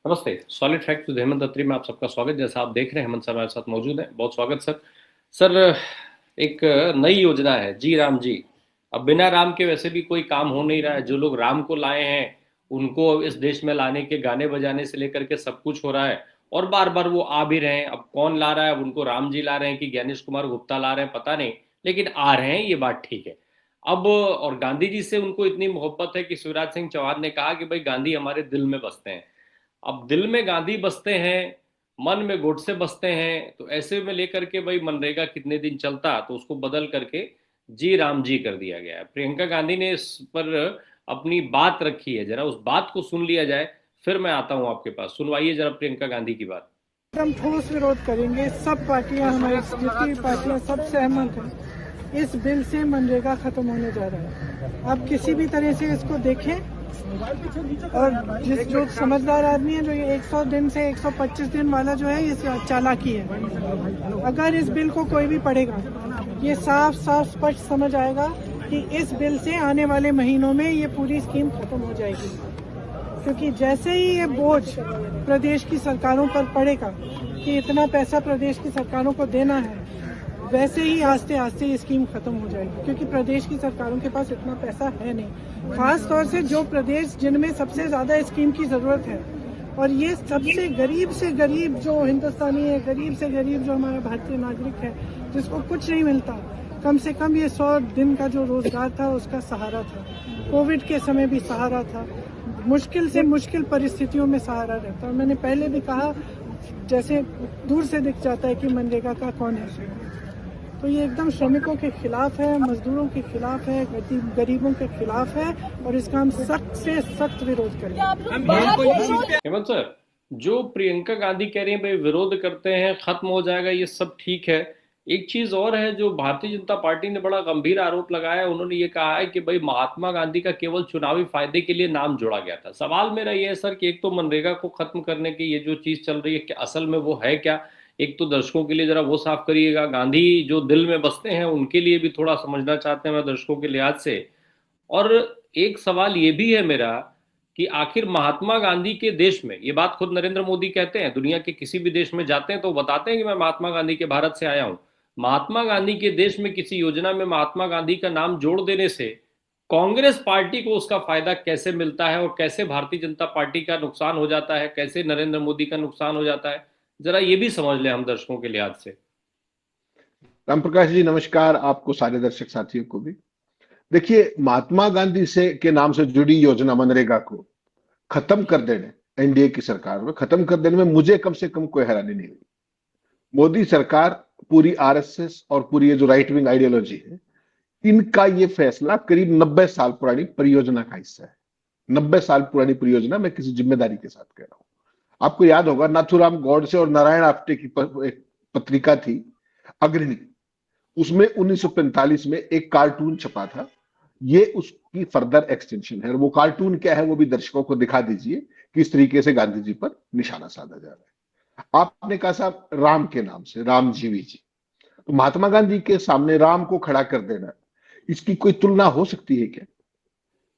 नमस्ते। Solid fact with Hemant अत्री में आप सबका स्वागत। जैसा आप देख रहे हैं, हेमंत सर हमारे साथ मौजूद हैं। बहुत स्वागत सर। सर, एक नई योजना है जी राम जी। अब बिना राम के वैसे भी कोई काम हो नहीं रहा है। जो लोग राम को लाए हैं उनको अब इस देश में लाने के गाने बजाने से लेकर के सब कुछ हो रहा है, और बार बार वो आ भी रहे हैं। अब कौन ला रहा है, अब उनको राम जी ला रहे हैं कि ज्ञानेश कुमार गुप्ता ला रहे हैं पता नहीं, लेकिन आ रहे हैं, ये बात ठीक है। अब और गांधी जी से उनको इतनी मोहब्बत है कि शिवराज सिंह चौहान ने कहा कि भाई गांधी हमारे दिल में बसते हैं। अब दिल में गांधी बसते हैं, मन में गोडसे बसते हैं, तो ऐसे में लेकर के भाई मनरेगा कितने दिन चलता, तो उसको बदल करके जी राम जी कर दिया गया है। प्रियंका गांधी ने इस पर अपनी बात रखी है, जरा उस बात को सुन लिया जाए, फिर मैं आता हूं आपके पास। सुनवाइए जरा प्रियंका गांधी की बात। हम ठोस विरोध करेंगे। सब पार्टियां, हमारी जितनी पार्टियां, सब सहमत हैं। इस बिल से मनरेगा खत्म होने जा रहा है। आप किसी भी तरह से इसको देखें, और जो समझदार आदमी है, जो ये 100 दिन से 125 दिन वाला जो है, ये चालाकी है। अगर इस बिल को कोई भी पढ़ेगा, ये साफ साफ स्पष्ट समझ आएगा कि इस बिल से आने वाले महीनों में ये पूरी स्कीम खत्म हो जाएगी। क्योंकि जैसे ही ये बोझ प्रदेश की सरकारों पर पड़ेगा कि इतना पैसा प्रदेश की सरकारों को देना है, वैसे ही आस्ते आस्ते ये स्कीम खत्म हो जाएगी। क्योंकि प्रदेश की सरकारों के पास इतना पैसा है नहीं, खास तौर से जो प्रदेश जिनमें सबसे ज्यादा स्कीम की जरूरत है। और ये सबसे गरीब से गरीब जो हिंदुस्तानी है, गरीब से गरीब जो हमारा भारतीय नागरिक है, जिसको कुछ नहीं मिलता, कम से कम ये 100 दिन का जो रोजगार था उसका सहारा था, कोविड के समय भी सहारा था, मुश्किल से मुश्किल परिस्थितियों में सहारा रहता है। मैंने पहले भी कहा, जैसे दूर से दिख जाता है कि मनरेगा का कौन है। तो ये एकदम श्रमिकों के खिलाफ है, मजदूरों के खिलाफ है, गरीबों के खिलाफ है, और इसका हम सख्त से सख्त विरोध करेंगे। हेमंत सर, जो प्रियंका गांधी कह रही है भाई विरोध करते हैं, खत्म हो जाएगा, ये सब ठीक है। एक चीज और है, जो भारतीय जनता पार्टी ने बड़ा गंभीर आरोप लगाया है। उन्होंने ये कहा है कि भाई महात्मा गांधी का केवल चुनावी फायदे के लिए नाम जोड़ा गया था। सवाल मेरा ये है सर कि एक तो मनरेगा को खत्म करने की ये जो चीज चल रही है, कि असल में वो है क्या? एक तो दर्शकों के लिए जरा वो साफ करिएगा। गांधी जो दिल में बसते हैं उनके लिए भी थोड़ा समझना चाहते हैं मैं, दर्शकों के लिहाज से। और एक सवाल ये भी है मेरा कि आखिर महात्मा गांधी के देश में, ये बात खुद नरेंद्र मोदी कहते हैं, दुनिया के किसी भी देश में जाते हैं तो बताते हैं कि मैं महात्मा गांधी के भारत से आया हूं। महात्मा गांधी के देश में किसी योजना में महात्मा गांधी का नाम जोड़ देने से कांग्रेस पार्टी को उसका फायदा कैसे मिलता है, और कैसे भारतीय जनता पार्टी का नुकसान हो जाता है, कैसे नरेंद्र मोदी का नुकसान हो जाता है, जरा ये भी समझ लें हम दर्शकों के लिहाज से। राम प्रकाश जी नमस्कार, आपको सारे दर्शक साथियों को भी। देखिए, महात्मा गांधी से के नाम से जुड़ी योजना मनरेगा को खत्म कर देने, एनडीए की सरकार में खत्म कर देने में मुझे कम से कम कोई हैरानी नहीं हुई। मोदी सरकार, पूरी आरएसएस और पूरी ये जो राइट विंग आइडियोलॉजी है, इनका ये फैसला करीब 90 साल पुरानी परियोजना का हिस्सा है। 90 साल पुरानी परियोजना, मैं किसी जिम्मेदारी के साथ कह रहा हूं। आपको याद होगा, नाथूराम गॉडसे और नारायण आप्टे की एक पत्रिका थी अग्रणी, उसमें 1945 में एक कार्टून छपा था। ये उसकी फर्दर एक्सटेंशन है, और वो कार्टून क्या है वो भी दर्शकों को दिखा दीजिए, किस तरीके से गांधी जी पर निशाना साधा जा रहा है। आपने कहा साहब राम के नाम से, राम जीवी जी, तो महात्मा गांधी के सामने राम को खड़ा कर देना, इसकी कोई तुलना हो सकती है क्या?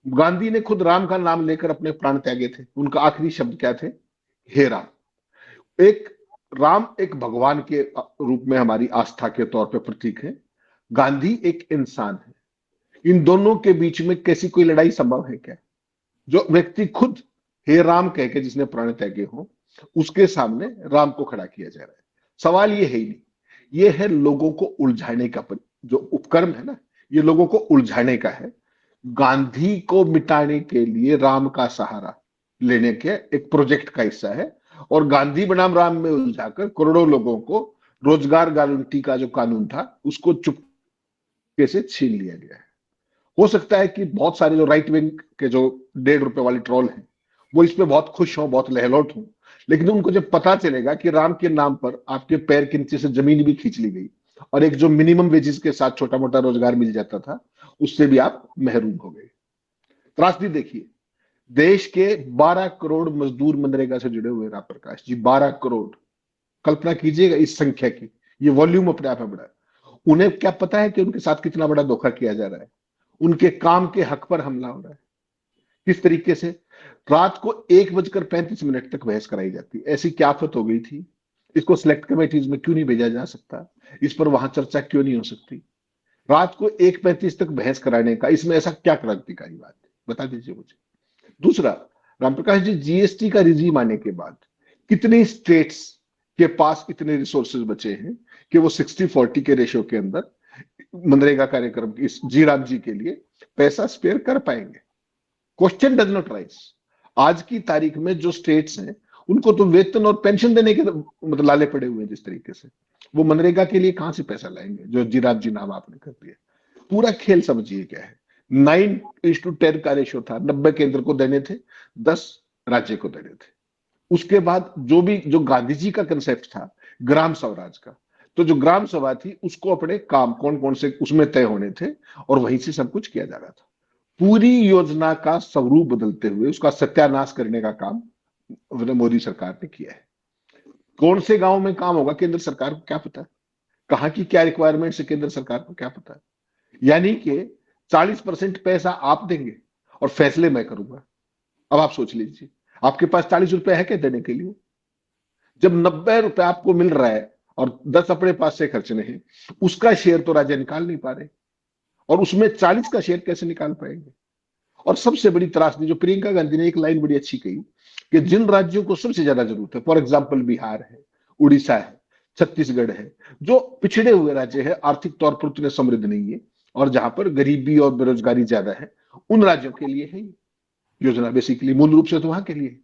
गांधी ने खुद राम का नाम लेकर अपने प्राण त्यागे थे। उनका आखिरी शब्द क्या थे? हे राम। एक राम एक भगवान के रूप में हमारी आस्था के तौर पे प्रतीक है, गांधी एक इंसान है। इन दोनों के बीच में कैसी कोई लड़ाई संभव है क्या? जो व्यक्ति खुद हे राम कह के जिसने प्राण त्यागे हो, उसके सामने राम को खड़ा किया जा रहा है। सवाल ये है ही नहीं, ये है लोगों को उलझाने का जो उपक्रम है ना, ये लोगों को उलझाने का है। गांधी को मिटाने के लिए राम का सहारा लेने के एक प्रोजेक्ट का हिस्सा है, और गांधी बनाम राम में उलझाकर करोड़ों लोगों को रोजगार गारंटी का जो कानून था उसको चुपके से छीन लिया गया है। हो सकता है कि बहुत सारे जो राइट विंग के जो ₹1.5 वाले ट्रोल हैं वो इस पे बहुत खुश हों, बहुत लहलोट हों, लेकिन उनको जब पता चलेगा कि राम के नाम पर आपके पैर के नीचे से जमीन भी खींच ली गई, और एक जो मिनिमम वेजेस के साथ छोटा मोटा रोजगार मिल जाता था, उससे भी आप महरूम हो गए। त्रासदी देखिए, देश के 12 करोड़ मजदूर मनरेगा से जुड़े हुए। राम प्रकाश जी, 12 करोड़, कल्पना कीजिएगा इस संख्या की। ये वॉल्यूम अपने आप में बड़ा है। उन्हें क्या पता है कि उनके साथ कितना बड़ा धोखा किया जा रहा है? उनके काम के हक पर हमला हो रहा है। किस तरीके से रात को 1:35 तक बहस कराई जाती, ऐसी क्या आफत हो गई थी? इसको सिलेक्ट कमेटीज में क्यों नहीं भेजा जा सकता? इस पर वहां चर्चा क्यों नहीं हो सकती? रात को 1:35 तक बहस कराने का इसमें ऐसा क्या क्रांतिकारी बात है, बता दीजिए मुझे। दूसरा, रामप्रकाश जी, जीएसटी का रिजीम आने के बाद कितनी स्टेट्स के पास इतने रिसोर्सेज बचे हैं कि वो 60-40 के रेशियो के अंदर मनरेगा कार्यक्रम इस जी राम जी के लिए पैसा स्पेयर कर पाएंगे? Question does not rise. आज की तारीख में जो स्टेट्स हैं उनको तो वेतन और पेंशन देने के मतलब लाले पड़े हुए हैं, जिस तरीके से वो मनरेगा के लिए कहां से पैसा लाएंगे जो जीराब जी नाम आपने कर दिया? पूरा खेल समझिए क्या है। 9:10 का रेशियो था, 90 केंद्र को देने थे, 10 राज्य को देने थे। उसके बाद जो गांधी जी का कंसेप्ट था ग्राम स्वराज का, तो जो ग्राम सभा थी उसको अपने काम कौन कौन से उसमें तय होने थे और वहीं से सब कुछ किया जा रहा था। पूरी योजना का स्वरूप बदलते हुए उसका सत्यानाश करने का काम मोदी सरकार ने किया है। कौन से गांव में काम होगा केंद्र सरकार को क्या पता है? कहां की क्या रिक्वायरमेंट है केंद्र सरकार को क्या पता है? यानी कि 40% पैसा आप देंगे और फैसले मैं करूंगा। अब आप सोच लीजिए, आपके पास 40 रुपए है क्या देने के लिए? जब 90 रुपए आपको मिल रहा है और 10 अपने पास से खर्चने हैं, उसका शेयर तो राज्य निकाल नहीं पा रहे और उसमें 40 का शेयर कैसे निकाल पाएंगे? और सबसे बड़ी त्रासदी जो प्रियंका गांधी ने एक लाइन बड़ी अच्छी कही कि जिन राज्यों को सबसे ज्यादा जरूरत है, फॉर एग्जाम्पल बिहार है, उड़ीसा है, छत्तीसगढ़ है, जो पिछड़े हुए राज्य है, आर्थिक तौर पर उतने समृद्ध नहीं है और जहां पर गरीबी और बेरोजगारी ज्यादा है, उन राज्यों के लिए है योजना। बेसिकली मूल रूप से तो वहां के लिए।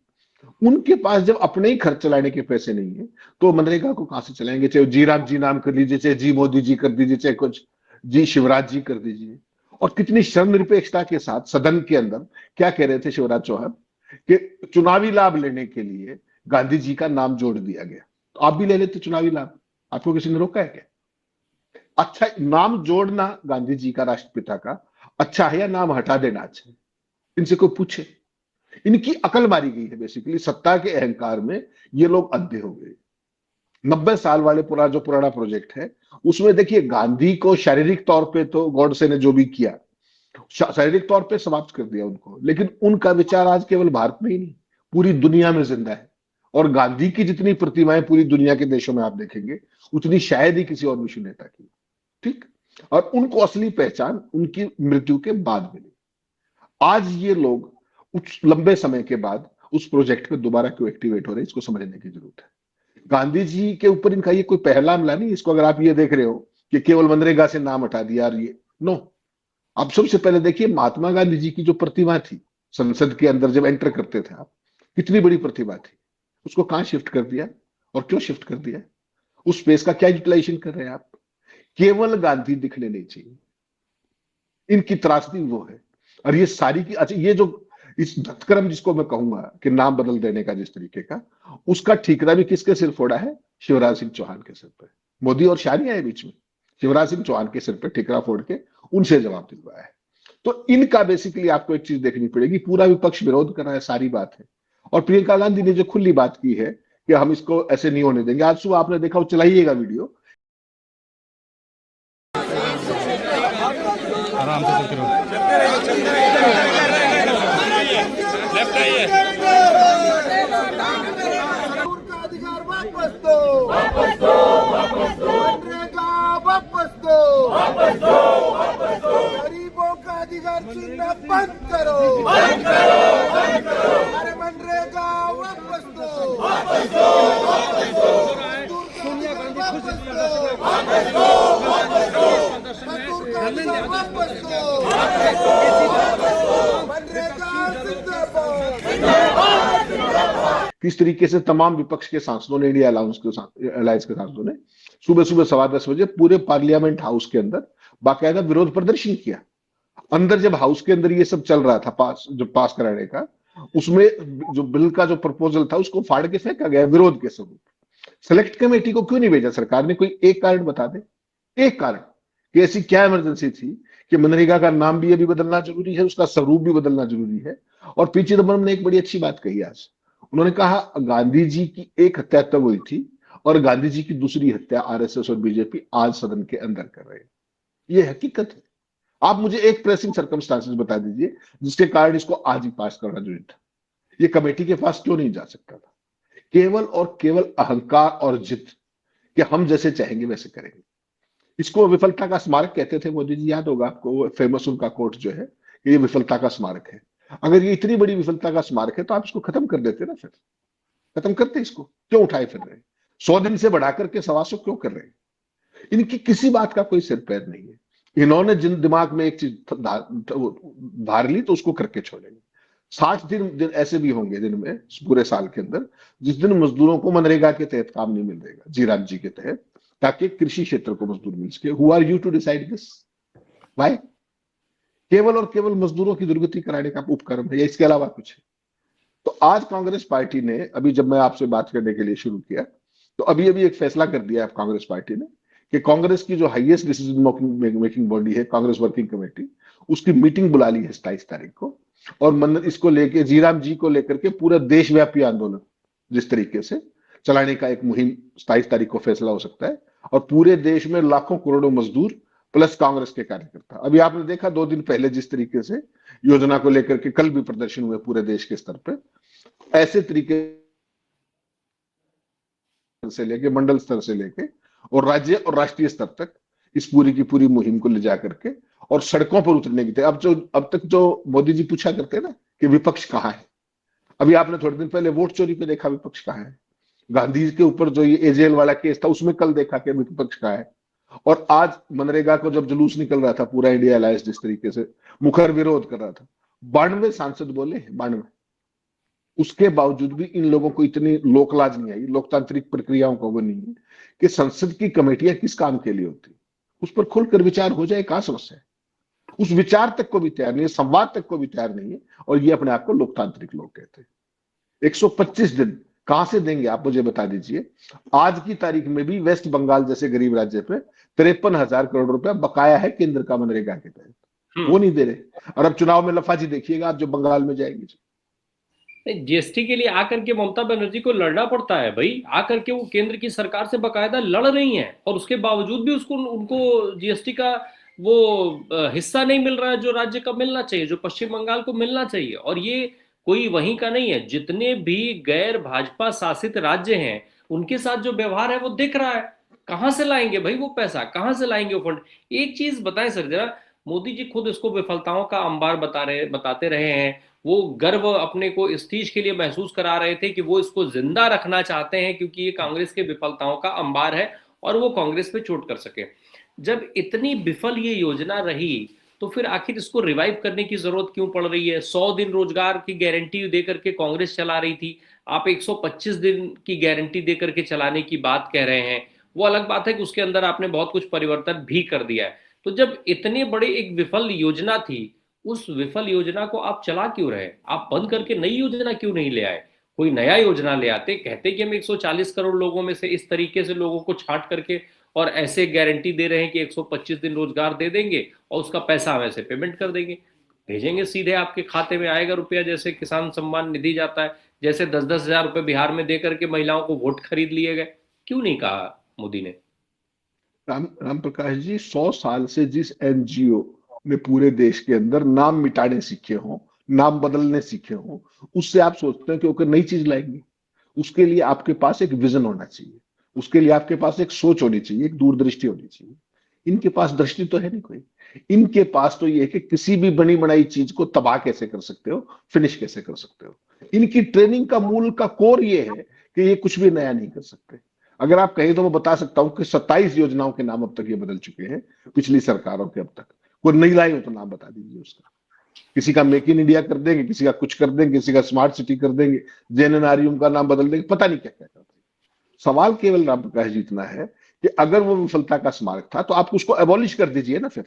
उनके पास जब अपने ही खर्च चलाने के पैसे नहीं है तो मनरेगा को कहां से चलाएंगे? चाहे जी राम जी नाम कर लीजिए, चाहे जी मोदी जी कर दीजिए, चाहे कुछ जी शिवराज जी कर दीजिए। और कितनी शर्म निरपेक्षता के साथ सदन के अंदर क्या कह रहे थे शिवराज चौहान कि चुनावी लाभ लेने के लिए गांधी जी का नाम जोड़ दिया गया, तो आप भी ले लेते चुनावी लाभ, आपको किसी ने रोका है क्या? अच्छा, नाम जोड़ना गांधी जी का राष्ट्रपिता का अच्छा है या नाम हटा देना अच्छा है? इनसे कोई पूछे। इनकी अकल मारी गई है। बेसिकली सत्ता के अहंकार में ये लोग अंधे हो गए। 90 साल वाले जो पुराना प्रोजेक्ट है उसमें देखिए गांधी को शारीरिक तौर पे तो गॉडसे ने जो भी किया शारीरिक तौर पे समाप्त कर दिया उनको, लेकिन उनका विचार आज केवल भारत में ही नहीं पूरी दुनिया में जिंदा है। और गांधी की जितनी प्रतिमाएं पूरी दुनिया के देशों में आप देखेंगे उतनी शायद ही किसी और विश्व नेता की। ठीक। और उनको असली पहचान उनकी मृत्यु के बाद मिली। आज ये लोग उस लंबे समय के बाद उस प्रोजेक्ट पे दोबारा क्यों एक्टिवेट हो रहे हैं, इसको समझने की जरूरत है। गांधी जी के ऊपर इनका ये कोई पहला हमला नहीं। इसको अगर आप ये देख रहे हो कि केवल मनरेगा से नाम हटा दिया और ये नो, आप सबसे पहले देखिए महात्मा गांधी जी की जो प्रतिमा थी संसद के अंदर जब एंटर करते थे आप, कितनी बड़ी प्रतिमा थी, उसको कहां शिफ्ट कर दिया और क्यों शिफ्ट कर दिया? उस स्पेस का क्या यूटिलाइजेशन कर रहे हैं आप? केवल गांधी दिखने नहीं चाहिए, इनकी त्रासदी वो है। और ये सारी की अच्छा, ये जो इस धतक्रम जिसको मैं कहूंगा कि नाम बदल देने का जिस तरीके का, उसका ठीकरा भी किसके सिर फोड़ा है? शिवराज सिंह चौहान के सिर पे। मोदी और शाह नहीं आए बीच में, शिवराज सिंह चौहान के सिर पे ठीकरा फोड़ के उनसे जवाब दिलवाया है। तो इनका बेसिकली आपको एक चीज देखनी पड़ेगी, पूरा विपक्ष विरोध कर रहा है, सारी बात है। और प्रियंका गांधी ने जो खुली बात की है कि हम इसको ऐसे नहीं होने देंगे, आज सुबह आपने देखा, वो चलाइएगा वीडियो, आराम से चलते रहो। लेफ्ट आइए। अधिकार वापस दो, वापस दो, वापस दो, मनरेगा वापस दो, वापस दो, वापस दो, गरीबों का अधिकार छीनना बंद करो, बंद करो, बंद करो, अरे मनरेगा वापस दो, वापस दो, वापस दो, सोनिया गांधी वापस दो, वापस दो, वापस दो, मजदूर का अधिकार वापस दो, वापस दो, वापस दो, मनरेगा जिंदाबाद, जिंदाबाद, जिंदाबाद। किस तरीके से तमाम विपक्ष के सांसदों ने, इंडिया अलायंस के सांसदों ने सुबह सुबह 10:15 बजे पूरे पार्लियामेंट हाउस के अंदर बाकायदा विरोध प्रदर्शन किया। अंदर जब हाउस के अंदर ये सब चल रहा था पास कराने का, उसमें जो बिल का जो प्रपोजल था उसको फाड़ के फेंका गया विरोध के स्वरूप। सेलेक्ट कमेटी को क्यों नहीं भेजा सरकार ने? कोई एक कारण बता दे, एक कारण कि ऐसी क्या इमरजेंसी थी कि मनरेगा का नाम भी अभी बदलना जरूरी है, उसका स्वरूप भी बदलना जरूरी है। और पी चिदम्बरम ने एक बड़ी अच्छी बात कही आज, उन्होंने कहा गांधी जी की एक हत्या तब हुई थी और गांधी जी की दूसरी हत्या आरएसएस और बीजेपी आज सदन के अंदर कर रहे हैं। ये हकीकत है। आप मुझे एक प्रेसिंग सर्कमस्टांसेस बता दीजिए जिसके कारण इसको आज ही पास करना जरूरी था। ये कमेटी के पास क्यों नहीं जा सकता था? केवल और केवल अहंकार और जिद कि हम जैसे चाहेंगे वैसे करेंगे। इसको विफलता का स्मारक कहते थे मोदी जी, याद होगा आपको, वो फेमस उनका कोट जो है कि ये विफलता का स्मारक है। अगर ये इतनी बड़ी विफलता का स्मारक है तो आप इसको खत्म कर देते ना, फिर खत्म करते। इसको क्यों उठाए फिर रहे हैं? 100 दिन से बढ़ाकर के 125 क्यों कर रहे हैं? इनकी किसी बात का कोई सिर पैर नहीं है। इन्होंने जिन दिमाग में एक चीज धार ली तो उसको करके छोड़ेंगे। 60 दिन ऐसे भी होंगे दिन में पूरे साल के अंदर जिस दिन मजदूरों को मनरेगा के तहत काम नहीं मिलेगा, जी राम जी के तहत, ताकि कृषि क्षेत्र को मजदूर मिल सके। Who are you to decide this? Why? केवल और केवल मजदूरों की दुर्गति कराने का उपक्रम है या इसके अलावा कुछ है? तो आज कांग्रेस पार्टी ने, अभी जब मैं आपसे बात करने के लिए शुरू किया तो अभी अभी एक फैसला कर दिया है कांग्रेस पार्टी ने कि कांग्रेस की जो हाईएस्ट डिसीजन मेकिंग बॉडी है, कांग्रेस वर्किंग कमेटी, उसकी मीटिंग बुला ली है 27 तारीख को। और इसको लेके, जीराम जी को लेकर के पूरा देशव्यापी आंदोलन जिस तरीके से चलाने का एक मुहिम 27 तारीख को फैसला हो सकता है। और पूरे देश में लाखों करोड़ों मजदूर प्लस कांग्रेस के कार्यकर्ता, अभी आपने देखा 2 दिन पहले जिस तरीके से योजना को लेकर के कल भी प्रदर्शन हुए पूरे देश के स्तर पे, ऐसे तरीके से लेके मंडल स्तर से लेके और राज्य और राष्ट्रीय स्तर तक इस पूरी की पूरी मुहिम को ले जाकर के और सड़कों पर उतरने की थे। अब तक जो मोदी जी पूछा करते ना कि विपक्ष कहाँ है, अभी आपने थोड़े दिन पहले वोट चोरी पे देखा विपक्ष कहाँ है। गांधी के ऊपर जो ये एजेएल वाला केस था उसमें कल देखा कि विपक्ष कहाँ है। और आज मनरेगा को जब जुलूस निकल रहा था पूरा इंडिया अलायंस जिस तरीके से मुखर विरोध कर रहा था, 92 सांसद बोले, 92, उसके बावजूद भी इन लोगों को इतनी लोकलाज नहीं आई, लोकतांत्रिक प्रक्रियाओं को वो नहीं है कि संसद की कमेटियां किस काम के लिए होती, उस पर खुलकर विचार हो जाए। कहां समस्या है? उस विचार तक को भी तैयार नहीं है, संवाद तक को भी तैयार नहीं है। और ये अपने आप को लोकतांत्रिक लोग कहते हैं। 125 दिन कहां से देंगे आप मुझे बता दीजिए। आज की तारीख में भी वेस्ट बंगाल जैसे गरीब राज्य पे 53,000 करोड़ रुपया बकाया है केंद्र का मनरेगा के तहत, वो नहीं दे रहे। और अब चुनाव में लफाजी देखिएगा आप, जो बंगाल में जाएंगे। जीएसटी के लिए आकर के ममता बनर्जी को लड़ना पड़ता है भाई, आकर के वो केंद्र की सरकार से बकायदा लड़ रही हैं और उसके बावजूद भी उनको जीएसटी का वो हिस्सा नहीं मिल रहा है जो राज्य का मिलना चाहिए, जो पश्चिम बंगाल को मिलना चाहिए। और ये कोई वहीं का नहीं है, जितने भी गैर भाजपा शासित राज्य हैं उनके साथ जो व्यवहार है वो दिख रहा है। कहां से लाएंगे भाई वो पैसा, कहां से लाएंगे वो फंड? एक चीज बताएं सर जरा, मोदी जी खुद इसको विफलताओं का अंबार बताते रहे हैं। वो गर्व अपने को इस चीज के लिए महसूस करा रहे थे कि वो इसको जिंदा रखना चाहते हैं क्योंकि ये कांग्रेस के विफलताओं का अंबार है और वो कांग्रेस पे चोट कर सके। जब इतनी विफल ये योजना रही तो फिर आखिर इसको रिवाइव करने की जरूरत क्यों पड़ रही है? 100 दिन रोजगार की गारंटी देकर के कांग्रेस चला रही थी, आप 125 दिन की गारंटी देकर के चलाने की बात कह रहे हैं। वो अलग बात है कि उसके अंदर आपने बहुत कुछ परिवर्तन भी कर दिया है। तो जब इतने बड़े एक विफल योजना थी, उस विफल योजना को आप चला क्यों रहे? आप बंद करके नई योजना क्यों नहीं ले आए? कोई नया योजना ले आते, कहते कि हम 140 करोड़ लोगों में से इस तरीके से लोगों को छांट करके और ऐसे गारंटी दे रहे हैं कि 125 दिन रोजगार दे देंगे और उसका पैसा हम ऐसे पेमेंट कर देंगे, भेजेंगे सीधे आपके खाते में आएगा रुपया, जैसे किसान सम्मान निधि जाता है, जैसे 10-10 हजार रुपए बिहार में दे करके महिलाओं को वोट खरीद लिए गए। क्यों नहीं कहा मोदी ने? राम प्रकाश जी, 100 साल से जिस एनजीओ ने पूरे देश के अंदर नाम मिटाने सीखे हों, नाम बदलने सीखे हों, उससे आप सोचते हैं कि ओके नई चीज लाएंगे? उसके लिए आपके पास एक विजन होना चाहिए, उसके लिए आपके पास एक सोच होनी चाहिए, एक दूरदृष्टि होनी चाहिए। इनके पास दृष्टि तो है नहीं कोई। इनके पास तो ये है कि किसी भी बनी बनाई चीज को तबाह कैसे कर सकते हो, फिनिश कैसे कर सकते हो। इनकी ट्रेनिंग का मूल का कोर ये है कि ये कुछ भी नया नहीं कर सकते। अगर आप कहें तो मैं बता सकता हूं कि 27 योजनाओं के नाम अब तक ये बदल चुके हैं पिछली सरकारों के। अब तक कोई नई लाई हो तो नाम बता दीजिए उसका। किसी का मेक इन इंडिया कर देंगे, किसी का कुछ कर देंगे, किसी का स्मार्ट सिटी कर देंगे, जेएनएनआरईएम का नाम बदल देंगे, पता नहीं क्या क्या करते। सवाल केवल राम प्रकाश जी इतना है कि अगर वो विफलता का स्मारक था तो आप उसको एबॉलिश कर दीजिए ना, फिर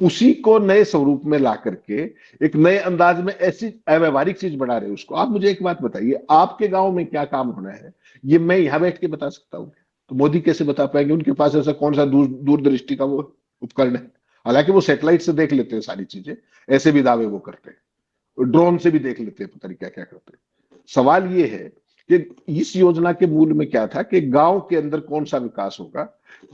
उसी को नए स्वरूप में ला करके एक नए अंदाज में ऐसी अव्यवहारिक चीज बना रहे उसको। आप मुझे एक बात बताइए, आपके गांव में क्या काम होना है ये मैं यहां बैठ के बता सकता हूँ, तो मोदी कैसे बता पाएंगे? उनके पास ऐसा कौन सा दूरदृष्टि का वो उपकरण है? हालांकि वो सैटेलाइट से देख लेते हैं सारी चीजें, ऐसे भी दावे वो करते हैं, ड्रोन से भी देख लेते हैं, पता नहीं क्या क्या करते हैं। सवाल ये है कि इस योजना के मूल में क्या था कि गांव के अंदर कौन सा विकास होगा,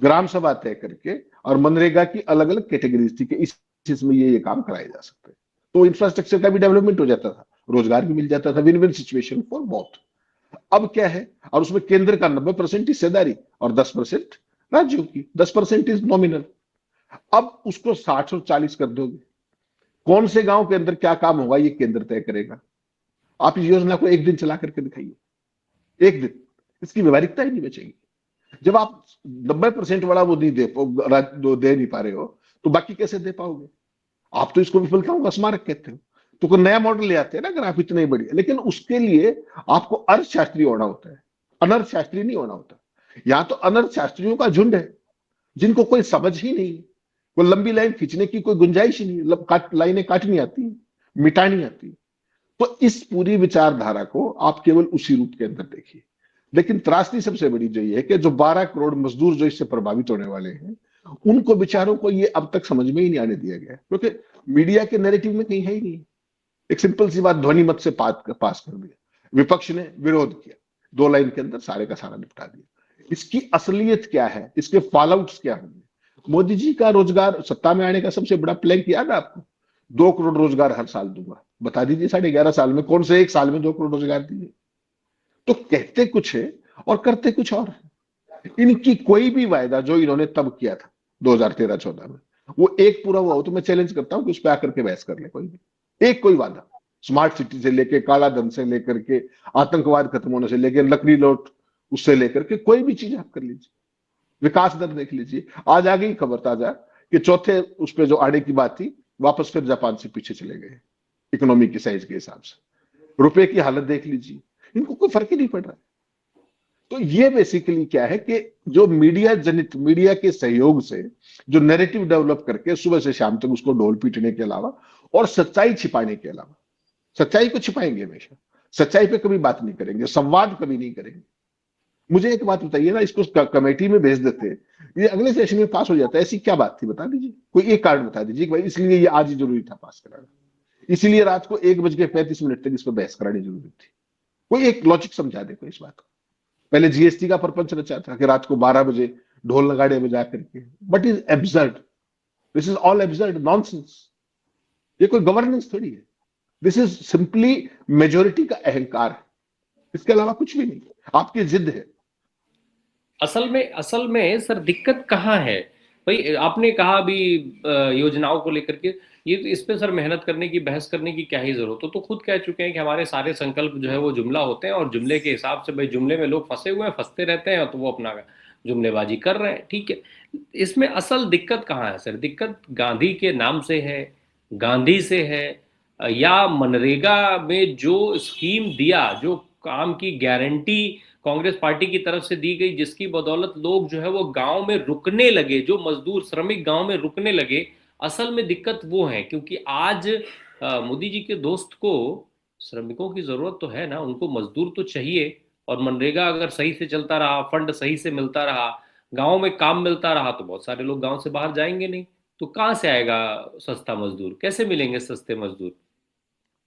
ग्राम सभा तय करके, और मनरेगा की अलग अलग कैटेगरीज थी कि इस इसमें ये काम कराए जा सकते हैं। तो इंफ्रास्ट्रक्चर का भी डेवलपमेंट हो जाता था, रोजगार भी मिल जाता था, win win situation for both. अब क्या है, और उसमें केंद्र का 90% हिस्सेदारी और 10% राज्यों की, 10% इज नॉमिनल। अब उसको 60 और 40 कर दोगे, कौन से गांव के अंदर क्या काम होगा ये केंद्र तय करेगा। आप इस योजना को एक दिन चला करके दिखाइए, एक दिन, इसकी व्यवहारिकता ही नहीं बचेगी। जब आप 90% वाला वो नहीं दे नहीं पा रहे हो, तो बाकी कैसे दे पाओगे। आप तो इसको विफलताओं का स्मारक कहते हो। तो कोई नया मॉडल ले आते हैं ना, अगर आप इतने बढ़िया, लेकिन उसके लिए आपको अर्थशास्त्री होना होता है, अनर्थशास्त्री नहीं होना होता। यहां तो अनर्थशास्त्रियों का झुंड है जिनको कोई समझ ही नहीं, कोई लंबी लाइन खींचने की कोई गुंजाइश ही नहीं, लाइनें काटनी आती, मिटानी आती। तो इस पूरी विचारधारा को आप केवल उसी रूप के अंदर देखिए। लेकिन त्रासदी सबसे बड़ी जो ये है कि जो 12 करोड़ मजदूर जो इससे प्रभावित होने वाले हैं, उनको बेचारों को ये अब तक समझ में ही नहीं आने दिया गया, क्योंकि मीडिया के नैरेटिव में कहीं है ही नहीं। एक सिंपल सी बात ध्वनि मत से पास कर दिया, विपक्ष ने विरोध किया, 2 लाइन के अंदर सारे का सारा निपटा दिया। इसकी असलियत क्या है, इसके फॉलोआउट्स क्या होंगे। मोदी जी का रोजगार सत्ता में आने का सबसे बड़ा प्लान याद है आपको, 2 करोड़ रोजगार हर साल दूंगा। बता दीजिए 11.5 साल में कौन से एक साल में 2 करोड़ रोजगार दिए। तो कहते कुछ है और करते कुछ और है। इनकी कोई भी वायदा जो इन्होंने तब किया था 2013-14 में, वो एक पूरा हुआ हो तो मैं चैलेंज करता हूं कि उस पर आकर के बहस कर ले कोई भी। एक कोई वादा, स्मार्ट सिटी से लेके काला धन से लेकर के आतंकवाद खत्म होने से लेकर लकड़ी लौट उससे लेकर के कोई भी चीज आप कर लीजिए। विकास दर देख लीजिए, आज आ गई खबर ताजा कि चौथे उस पर जो आड़े की बात थी, वापस फिर जापान से पीछे चले गए इकोनॉमी की साइज के हिसाब से। रुपए की हालत देख लीजिए, इनको कोई फर्क ही नहीं पड़ रहा है। तो ये बेसिकली क्या है कि जो मीडिया जनित, मीडिया के सहयोग से जो नैरेटिव डेवलप करके सुबह से शाम तक उसको ढोल पीटने के अलावा और सच्चाई छिपाने के अलावा, सच्चाई को छिपाएंगे हमेशा, सच्चाई पे कभी बात नहीं करेंगे, संवाद कभी नहीं करेंगे। मुझे एक बात बताइए ना, इसको कमेटी में भेज देते, ये अगले सेशन में पास हो जाता है, ऐसी क्या बात थी बता दीजिए। कोई एक कारण बता दीजिए भाई इसलिए ये आज ही जरूरी था पास कराना, इसीलिए रात को 1:35 तक इस पर बहस करानी जरूरी थी। कोई एक लॉजिक समझा दे कोई इस बात को। पहले जीएसटी का प्रपंच रचा था कि रात को 12 बजे ढोल नगाड़े बजा करके, but is absurd, this is all absurd nonsense. ये कोई गवर्नेंस थोड़ी है, दिस इज सिंपली मेजोरिटी का अहंकार है, इसके अलावा कुछ भी नहीं, आपकी जिद है। असल में सर दिक्कत कहाँ है भाई। आपने कहा अभी योजनाओं को लेकर के, ये तो इस पे सर मेहनत करने की, बहस करने की क्या ही जरूरत हो। तो खुद कह चुके हैं कि हमारे सारे संकल्प जो है वो जुमला होते हैं, और जुमले के हिसाब से भाई जुमले में लोग फंसे हुए हैं, फंसते रहते हैं, तो वो अपना जुमलेबाजी कर रहे हैं, ठीक है। इसमें असल दिक्कत कहाँ है सर? दिक्कत गांधी के नाम से है, गांधी से है, या मनरेगा में जो स्कीम दिया, जो काम की गारंटी कांग्रेस पार्टी की तरफ से दी गई, जिसकी बदौलत लोग जो है वो गांव में रुकने लगे, जो मजदूर श्रमिक गांव में रुकने लगे। असल में दिक्कत वो है, क्योंकि आज मोदी जी के दोस्त को श्रमिकों की जरूरत तो है ना, उनको मजदूर तो चाहिए। और मनरेगा अगर सही से चलता रहा, फंड सही से मिलता रहा, गांव में काम मिलता रहा, तो बहुत सारे लोग गांव से बाहर जाएंगे नहीं। तो कहाँ से आएगा सस्ता मजदूर, कैसे मिलेंगे सस्ते मजदूर?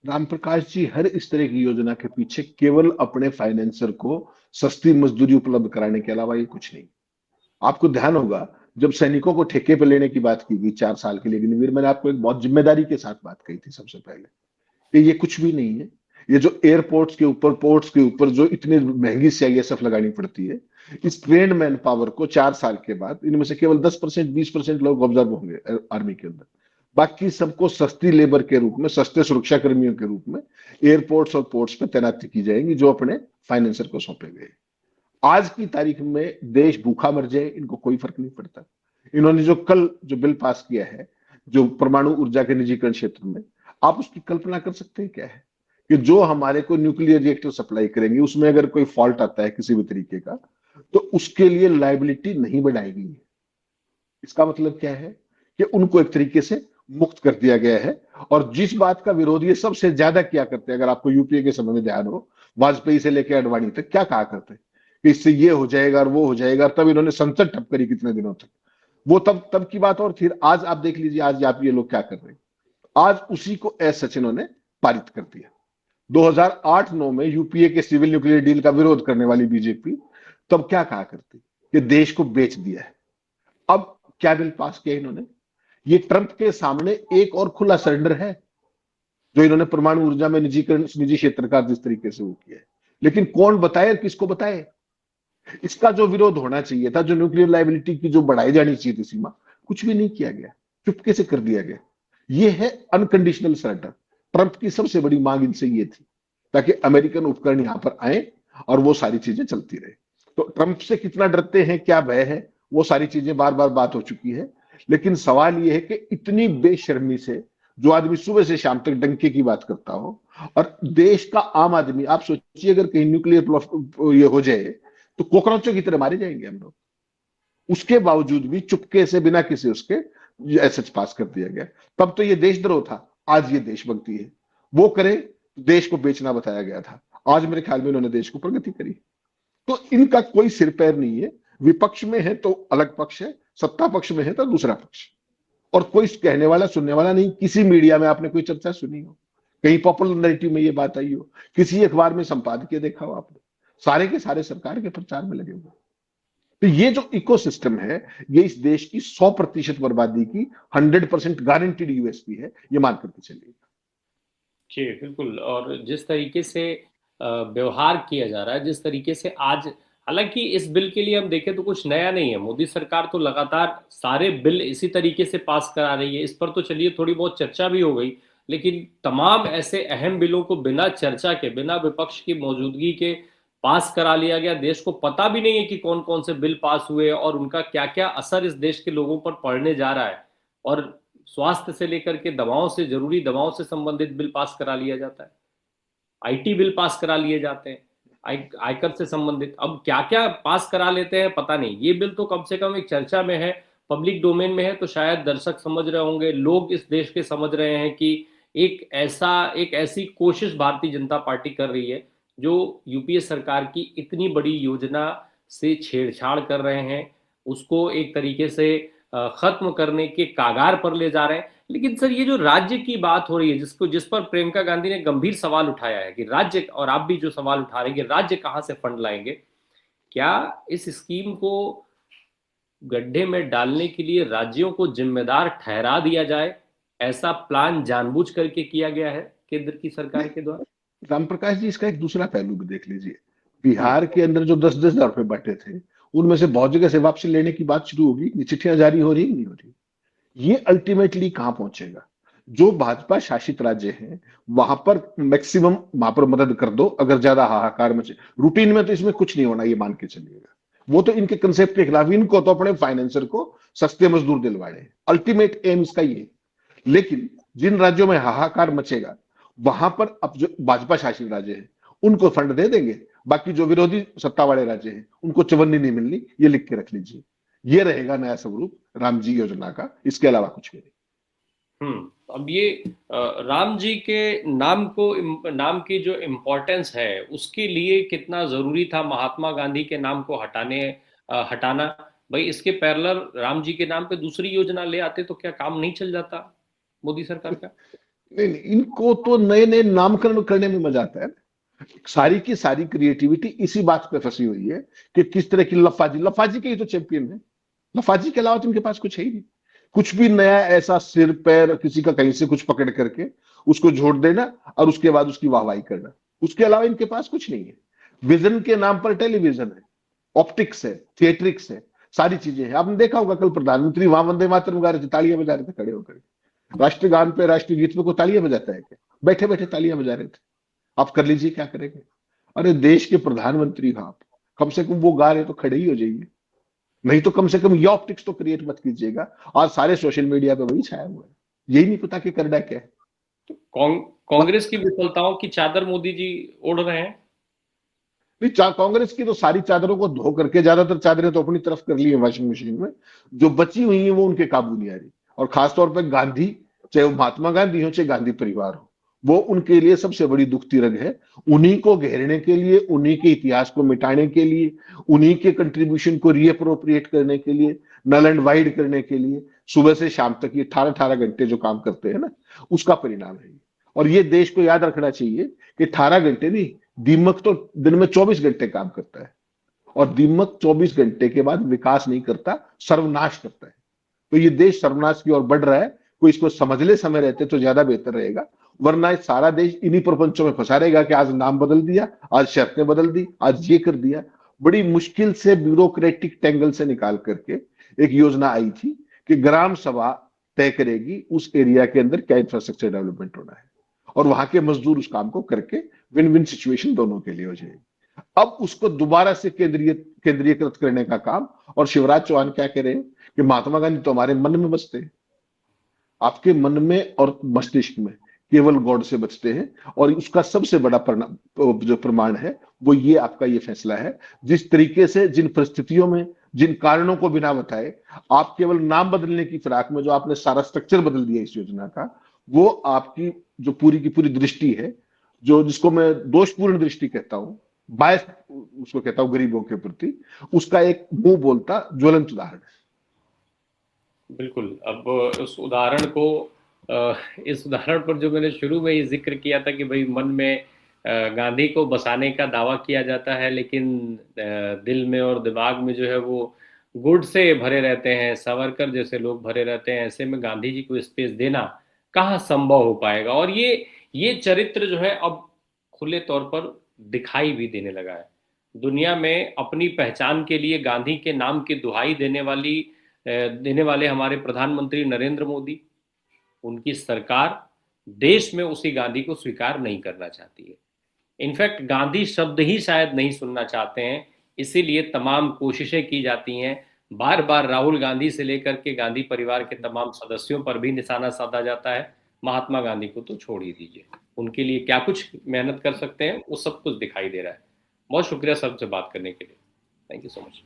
राम प्रकाश जी, हर इस तरह की योजना के पीछे केवल अपने फाइनेंसर को सस्ती मजदूरी उपलब्ध कराने के अलावा ये कुछ नहीं। आपको ध्यान होगा जब सैनिकों को ठेके पर लेने की बात की गई 4 साल के लिए अग्निवीर, मैंने आपको एक बहुत जिम्मेदारी के साथ बात कही थी सबसे पहले कि ये कुछ भी नहीं है। ये जो एयरपोर्ट्स के ऊपर, पोर्ट्स के ऊपर जो इतनी महंगी सीआईएसएफ लगानी पड़ती है, इस ट्रेंड मैन पावर को 4 साल के बाद इनमें से केवल 10% 20% लोग ऑब्जर्व होंगे आर्मी के अंदर, बाकी सबको सस्ती लेबर के रूप में, सस्ते सुरक्षा कर्मियों के रूप में एयरपोर्ट्स और पोर्ट्स पे तैनाती की जाएगी, जो अपने फाइनेंसर को सौंपे गए। आज की तारीख में देश भूखा मर जाए, इनको कोई फर्क नहीं पड़ता। इन्होंने जो बिल पास किया है, जो परमाणु ऊर्जा के निजीकरण क्षेत्र में, आप उसकी कल्पना कर सकते हैं क्या है कि जो हमारे को न्यूक्लियर रिएक्टर सप्लाई करेंगे, उसमें अगर कोई फॉल्ट आता है किसी भी तरीके का, तो उसके लिए लायबिलिटी नहीं बढ़ाई गई है। इसका मतलब क्या है कि उनको एक तरीके से मुक्त कर दिया गया है। और जिस बात का विरोध ये सबसे ज्यादा किया करते हैं, अगर आपको यूपीए के समय में ध्यान हो, वाजपेयी से लेकर अडवाणी तक क्या कहा करते हैं कि इससे ये हो जाएगा और वो हो जाएगा, तब इन्होंने संसद ठप करी कितने दिनों तक। वो तब की बात और थी। आज आप देख लीजिए, आज आप ये लोग क्या कर रहे हैं, आज उसी को एज सच इन्होंने पारित कर दिया। 2008-9 में यूपीए के सिविल न्यूक्लियर डील का विरोध करने वाली बीजेपी तब क्या कहा करती कि देश को बेच दिया है। अब क्या बिल पास किया इन्होंने, ये ट्रंप के सामने एक और खुला सरेंडर है, जो इन्होंने परमाणु ऊर्जा में निजीकरण, निजी क्षेत्र का जिस तरीके से वो किया है। लेकिन कौन बताए और किसको बताए? इसका जो विरोध होना चाहिए था, जो न्यूक्लियर लायबिलिटी की जो बढ़ाई जानी चाहिए थी सीमा, कुछ भी नहीं किया गया, चुपके से कर दिया गया। ये है अनकंडीशनल सरेंडर। ट्रंप की सबसे बड़ी मांग इनसे ये थी, ताकि अमेरिकन उपकरण यहां पर आए और वो सारी चीजें चलती रहे। तो ट्रंप से कितना डरते हैं, क्या भय है, वो सारी चीजें बार बार बात हो चुकी है। लेकिन सवाल ये है कि इतनी बेशर्मी से जो आदमी सुबह से शाम तक डंके की बात करता हो, और देश का आम आदमी, आप सोचिए अगर कहीं न्यूक्लियर ये हो जाए तो कॉकरोचों की तरह मारे जाएंगे हम लोग। उसके बावजूद भी चुपके से बिना किसी उसके एसएच पास कर दिया गया। तब तो ये देशद्रोह था, आज ये देशभक्ति है। वो करे तो देश को बेचना बताया गया था, आज मेरे ख्याल में उन्होंने देश को प्रगति करी। तो इनका कोई सिर पैर नहीं है। विपक्ष में है तो अलग पक्ष है, सत्ता पक्ष में है तो दूसरा पक्ष, और कोई कहने वाला सुनने वाला नहीं। किसी मीडिया में आपने कोई चर्चा सुनी हो, कहीं पॉपुलर नैरेटिव में ये बात आई हो, किसी अखबार में संपादकीय देखा हो आपने? सारे के सारे सरकार के प्रचार में लगे हुए। तो ये जो इकोसिस्टम है, ये इस देश की 100% बर्बादी की 100% गारंटीड यूएसपी है, ये मान करके चलिए। जी बिल्कुल। और जिस तरीके से व्यवहार किया जा रहा है, जिस तरीके से आज, हालांकि इस बिल के लिए हम देखें तो कुछ नया नहीं है, मोदी सरकार तो लगातार सारे बिल इसी तरीके से पास करा रही है। इस पर तो चलिए थोड़ी बहुत चर्चा भी हो गई, लेकिन तमाम ऐसे अहम बिलों को बिना चर्चा के, बिना विपक्ष की मौजूदगी के पास करा लिया गया। देश को पता भी नहीं है कि कौन कौन से बिल पास हुए और उनका क्या क्या असर इस देश के लोगों पर पड़ने जा रहा है। और स्वास्थ्य से लेकर के दवाओं से, जरूरी दवाओं से संबंधित बिल पास करा लिया जाता है, आईटी बिल पास करा लिए जाते हैं, आयकर से संबंधित, अब क्या क्या पास करा लेते हैं पता नहीं। ये बिल तो कम से कम एक चर्चा में है, पब्लिक डोमेन में है, तो शायद दर्शक समझ रहे होंगे, लोग इस देश के समझ रहे हैं कि एक ऐसी कोशिश भारतीय जनता पार्टी कर रही है जो यूपीए सरकार की इतनी बड़ी योजना से छेड़छाड़ कर रहे हैं, उसको एक तरीके से खत्म करने के कागार पर ले जा रहे हैं। लेकिन सर, ये जो राज्य की बात हो रही है, जिस पर प्रियंका गांधी ने गंभीर सवाल उठाया है कि राज्य, और आप भी जो सवाल उठा रहे हैं कि राज्य कहां से फंड लाएंगे, क्या इस स्कीम को गड्ढे में डालने के लिए राज्यों को जिम्मेदार ठहरा दिया जाए? ऐसा प्लान जानबूझ करके किया गया है केंद्र की सरकार के द्वारा? राम प्रकाश जी, इसका एक दूसरा पहलू भी देख लीजिए। बिहार के अंदर जो 10-10 हजार रुपए बटे थे, उनमें से बहुत जगह से वापसी लेने की बात शुरू होगी, ये चिट्ठियां जारी हो रही नहीं हो रही। ये अल्टीमेटली कहां पहुंचेगा? जो भाजपा शासित राज्य हैं वहां पर मैक्सिमम वहां पर मदद कर दो, अगर ज्यादा हाहाकार मचे। रूटीन में तो इसमें कुछ नहीं होना, ये मान के चलिएगा। वो तो इनके कंसेप्ट के खिलाफ, इनको तो अपने फाइनेंसर को सस्ते मजदूर दिलवाने, अल्टीमेट एम इसका ये। लेकिन जिन राज्यों में हाहाकार मचेगा वहां पर अब जो भाजपा शासित राज्य है उनको फंड दे देंगे, बाकी जो विरोधी सत्ता वाले राज्य हैं उनको चवन्नी नहीं मिलनी, ये लिख के रख लीजिए। ये रहेगा नया स्वरूप राम जी योजना का, इसके अलावा कुछ भी नहीं। अब ये राम जी के नाम की जो इम्पोर्टेंस है, उसके लिए कितना जरूरी था महात्मा गांधी के नाम को हटाना? भाई, इसके पैरेलल राम जी के नाम पे दूसरी योजना ले आते तो क्या काम नहीं चल जाता मोदी सरकार का? नहीं, इनको तो नए नए नामकरण करने में मजा आता है। सारी की सारी क्रिएटिविटी इसी बात पे फंसी हुई है कि किस तरह की लफाजी के ही तो चैंपियन है। लफाजी के अलावा तो इनके पास कुछ है ही नहीं। कुछ भी नया ऐसा सिर पैर किसी का कहीं से कुछ पकड़ करके उसको जोड़ देना और उसके बाद उसकी वाहवाही करना, उसके अलावा इनके पास कुछ नहीं है। विजन के नाम पर टेलीविजन है, ऑप्टिक्स है, थिएट्रिक्स है, सारी चीजें हैं। आपने देखा होगा कल प्रधानमंत्री वहां वंदे मातरम गा रहे थे, तालियां बजा रहे थे खड़े होकर। राष्ट्रगान पे, राष्ट्रीय गीत पे को तालियां बजाता है क्या? बैठे बैठे तालियां बजा रहे थे। आप कर लीजिए, क्या करेंगे? अरे देश के प्रधानमंत्री हो आप, कम से कम वो गा रहे तो खड़े ही हो जाइए, नहीं तो कम से कम ये ऑप्टिक्स तो क्रिएट मत कीजिएगा। और सारे सोशल मीडिया पे वही छाया हुआ है, यही नहीं पता कि करना क्या है। कांग्रेस की विफलताओं की चादर मोदी जी ओढ़ रहे हैं। नहीं, कांग्रेस की तो सारी चादरों को धो करके ज्यादातर चादरें तो अपनी तरफ कर ली है वॉशिंग मशीन में, जो बची हुई है वो उनके काबू नहीं आ रही। और खासतौर पर गांधी, चाहे वो महात्मा गांधी हो चाहे गांधी परिवार हो, वो उनके लिए सबसे बड़ी दुखती रग है। उन्हीं को घेरने के लिए, उन्हीं के इतिहास को मिटाने के लिए, उन्हीं के कंट्रीब्यूशन को रीअप्रोप्रिएट करने के लिए, नल एंड वाइड करने के लिए सुबह से शाम तक ये 18-18 घंटे जो काम करते हैं ना, उसका परिणाम है। और ये देश को याद रखना चाहिए कि 18 घंटे नहीं, दीमक तो दिन में 24 घंटे काम करता है, और दीमक 24 घंटे के बाद विकास नहीं करता, सर्वनाश करता है। तो ये देश सर्वनाश की ओर बढ़ रहा है। कोई इसको समझ ले समय रहते तो ज्यादा बेहतर रहेगा, वरना सारा देश इन्हीं प्रपंचों में फंसा रहेगा कि आज नाम बदल दिया, आज शर्तें बदल दी, आज ये कर दिया। बड़ी मुश्किल से ब्यूरोक्रेटिक टेंगल से निकाल करके एक योजना आई थी कि ग्राम सभा तय करेगी उस एरिया के अंदर क्या इंफ्रास्ट्रक्चर डेवलपमेंट होना है, और वहां के मजदूर उस काम को करके विन विन सिचुएशन दोनों के लिए हो जाएगी। अब उसको दोबारा से केंद्रीयकृत करने का काम, और शिवराज चौहान क्या कह रहे हैं कि महात्मा गांधी तो हमारे मन में बसते हैं, आपके मन में और मस्तिष्क में केवल गॉड से बचते हैं। और उसका सबसे बड़ा जो प्रमाण है वो ये आपका ये फैसला है, जिस तरीके से, जिन परिस्थितियों में, जिन कारणों को बिना बताए आप केवल नाम बदलने की फिराक में जो आपने सारा स्ट्रक्चर बदल दिया इस योजना का, वो आपकी जो पूरी की पूरी दृष्टि है, जो जिसको मैं दोषपूर्ण दृष्टि कहता हूं, बायस उसको कहता हूं गरीबों के प्रति, उसका एक मुंह बोलता ज्वलंत उदाहरण है। बिल्कुल। अब उस उदाहरण को इस उदाहरण पर जो मैंने शुरू में ही जिक्र किया था कि भाई मन में गांधी को बसाने का दावा किया जाता है, लेकिन दिल में और दिमाग में जो है वो गुड़ से भरे रहते हैं, सावरकर जैसे लोग भरे रहते हैं। ऐसे में गांधी जी को स्पेस देना कहाँ संभव हो पाएगा। और ये चरित्र जो है अब खुले तौर पर दिखाई भी देने लगा है दुनिया में। अपनी पहचान के लिए गांधी के नाम की दुहाई देने वाले हमारे प्रधानमंत्री नरेंद्र मोदी, उनकी सरकार देश में उसी गांधी को स्वीकार नहीं करना चाहती है। इनफैक्ट गांधी शब्द ही शायद नहीं सुनना चाहते हैं, इसीलिए तमाम कोशिशें की जाती हैं। बार बार राहुल गांधी से लेकर के गांधी परिवार के तमाम सदस्यों पर भी निशाना साधा जाता है। महात्मा गांधी को तो छोड़ ही दीजिए, उनके लिए क्या कुछ मेहनत कर सकते हैं वो सब कुछ दिखाई दे रहा है। बहुत शुक्रिया सबसे बात करने के लिए। Thank you so much.